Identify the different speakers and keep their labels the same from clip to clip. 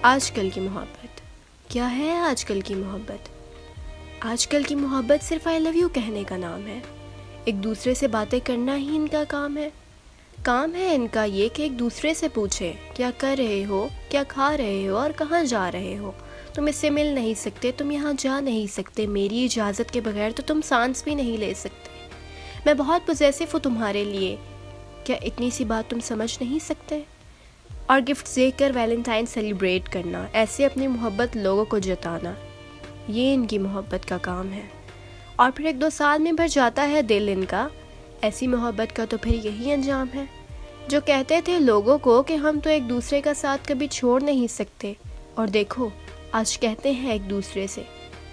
Speaker 1: آج کل کی محبت کیا ہے؟ آج کل کی محبت آج کل کی محبت صرف آئی لو یو کہنے کا نام ہے. ایک دوسرے سے باتیں کرنا ہی ان کا کام ہے. کام ہے ان کا یہ کہ ایک دوسرے سے پوچھے کیا کر رہے ہو، کیا کھا رہے ہو اور کہاں جا رہے ہو. تم اس سے مل نہیں سکتے، تم یہاں جا نہیں سکتے، میری اجازت کے بغیر تو تم سانس بھی نہیں لے سکتے. میں بہت پوزیسو ہوں تمہارے لیے، کیا اتنی سی بات تم سمجھ نہیں سکتے؟ اور گفٹ دے کر ویلنٹائن سیلیبریٹ کرنا، ایسے اپنی محبت لوگوں کو جتانا، یہ ان کی محبت کا کام ہے. اور پھر 1-2 سال میں بھر جاتا ہے دل ان کا. ایسی محبت کا تو پھر یہی انجام ہے. جو کہتے تھے لوگوں کو کہ ہم تو ایک دوسرے کا ساتھ کبھی چھوڑ نہیں سکتے، اور دیکھو آج کہتے ہیں ایک دوسرے سے.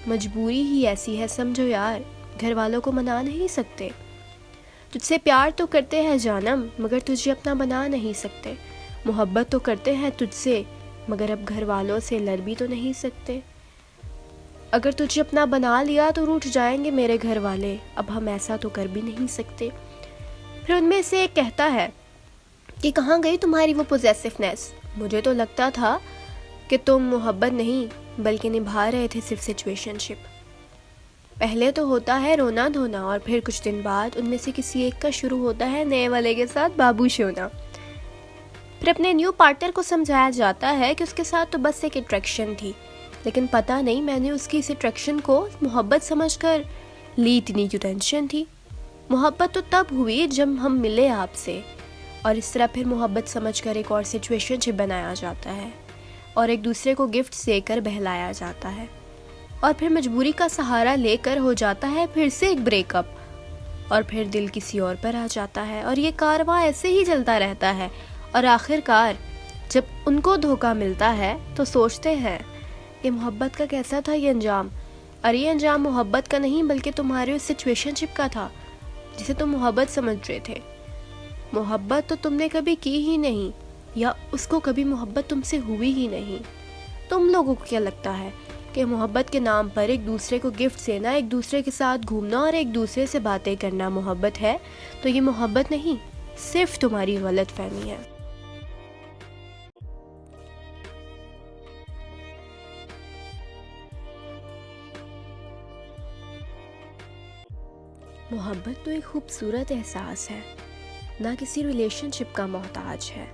Speaker 1: مجبوری ہی ایسی ہے، سمجھو یار، گھر والوں کو منا نہیں سکتے. تجھ سے پیار تو کرتے ہیں جانم، مگر تجھے اپنا بنا نہیں سکتے. محبت تو کرتے ہیں تجھ سے، مگر اب گھر والوں سے لڑ بھی تو نہیں سکتے. اگر تجھے اپنا بنا لیا تو روٹھ جائیں گے میرے گھر والے، اب ہم ایسا تو کر بھی نہیں سکتے. پھر ان میں سے ایک کہتا ہے کہ کہاں گئی تمہاری وہ پوزیسونیس؟ مجھے تو لگتا تھا کہ تم محبت نہیں بلکہ نبھا رہے تھے صرف سچویشن شپ. پہلے تو ہوتا ہے رونا دھونا، اور پھر کچھ دن بعد ان میں سے کسی ایک کا شروع ہوتا ہے نئے والے کے ساتھ بابوش ہونا. پھر اپنے نیو پارٹنر کو سمجھایا جاتا ہے کہ اس کے ساتھ تو بس ایک اٹریکشن تھی، لیکن پتہ نہیں میں نے اس کی اس اٹریکشن کو محبت سمجھ کر لی، اتنی کیوں ٹینشن تھی. محبت تو تب ہوئی جب ہم ملے آپ سے، اور اس طرح پھر محبت سمجھ کر ایک اور سچویشن شپ بنایا جاتا ہے، اور ایک دوسرے کو گفٹ دے کر بہلایا جاتا ہے، اور پھر مجبوری کا سہارا لے کر ہو جاتا ہے پھر سے ایک بریک اپ، اور پھر دل کسی اور پر آ جاتا ہے، اور یہ کارواں ایسے ہی چلتا رہتا ہے. اور آخر کار جب ان کو دھوکہ ملتا ہے تو سوچتے ہیں کہ محبت کا کیسا تھا یہ انجام. اور یہ انجام محبت کا نہیں بلکہ تمہارے اس سچویشن شپ کا تھا جسے تم محبت سمجھ رہے تھے. محبت تو تم نے کبھی کی ہی نہیں، یا اس کو کبھی محبت تم سے ہوئی ہی نہیں. تم لوگوں کو کیا لگتا ہے کہ محبت کے نام پر ایک دوسرے کو گفٹ دینا، ایک دوسرے کے ساتھ گھومنا اور ایک دوسرے سے باتیں کرنا محبت ہے؟ تو یہ محبت نہیں، صرف تمہاری غلط فہمی ہے. محبت تو ایک خوبصورت احساس ہے، نہ کسی ریلیشن شپ کا محتاج ہے.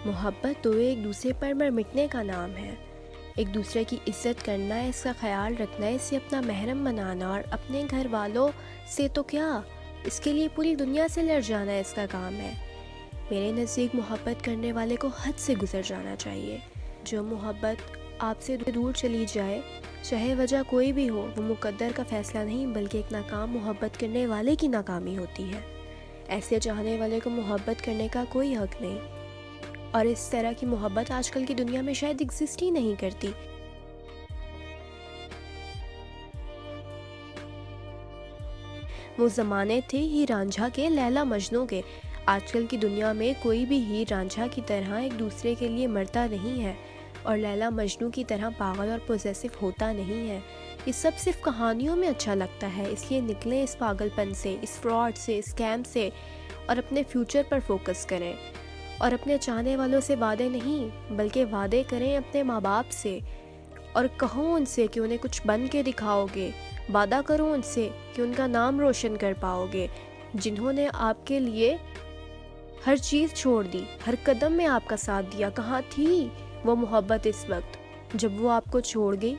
Speaker 1: محبت تو ایک دوسرے پر مر مٹنے کا نام ہے. ایک دوسرے کی عزت کرنا، اس کا خیال رکھنا، اسے اپنا محرم بنانا، اور اپنے گھر والوں سے تو کیا، اس کے لیے پوری دنیا سے لڑ جانا اس کا کام ہے. میرے نزدیک محبت کرنے والے کو حد سے گزر جانا چاہیے. جو محبت آپ سے دور چلی جائے، چاہے وجہ کوئی بھی ہو، وہ مقدر کا فیصلہ نہیں بلکہ ایک ناکام محبت کرنے والے کی ناکامی ہوتی ہے. ایسے چاہنے والے کو محبت کرنے کا کوئی حق نہیں، اور اس طرح کی محبت آج کل کی دنیا میں شاید ایگزسٹ ہی نہیں کرتی. وہ زمانے تھے ہیر رانجھا کے، لیلا مجنوں کے. آج کل کی دنیا میں کوئی بھی ہیر رانجھا کی طرح ایک دوسرے کے لیے مرتا نہیں ہے، اور لیلا مجنوں کی طرح پاگل اور پوزیسو ہوتا نہیں ہے. یہ سب صرف کہانیوں میں اچھا لگتا ہے، اس لیے نکلیں اس پاگل پن سے، اس فراڈ سے، اسکیم سے، اور اپنے فیوچر پر فوکس کریں. اور اپنے چاہنے والوں سے وعدے نہیں بلکہ وعدے کریں اپنے ماں باپ سے، اور کہو ان سے کہ انہیں کچھ بن کے دکھاؤ گے. وعدہ کرو ان سے کہ ان کا نام روشن کر پاؤ گے، جنہوں نے آپ کے لیے ہر چیز چھوڑ دی، ہر قدم میں آپ کا ساتھ دیا. کہاں تھی وہ محبت اس وقت جب وہ آپ کو چھوڑ گئی،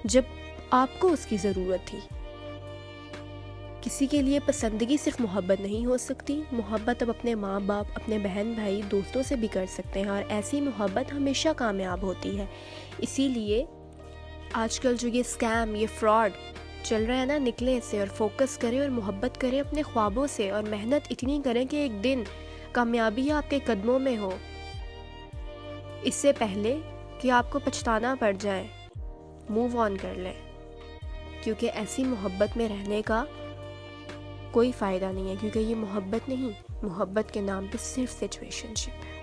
Speaker 1: جب آپ کو اس کی ضرورت تھی؟ کسی کے لیے پسندگی صرف محبت نہیں ہو سکتی. محبت اب اپنے ماں باپ، اپنے بہن بھائی، دوستوں سے بھی کر سکتے ہیں، اور ایسی محبت ہمیشہ کامیاب ہوتی ہے. اسی لیے آج کل جو یہ اسکیم، یہ فراڈ چل رہا ہے نا، نکلیں اس سے اور فوکس کریں اور محبت کریں اپنے خوابوں سے، اور محنت اتنی کریں کہ ایک دن کامیابی آپ کے قدموں میں ہو، اس سے پہلے کہ آپ کو پچھتانا پڑ جائے. موو آن کر لیں، کیونکہ ایسی محبت میں رہنے کا کوئی فائدہ نہیں ہے، کیونکہ یہ محبت نہیں، محبت کے نام پہ صرف سچویشن شپ ہے.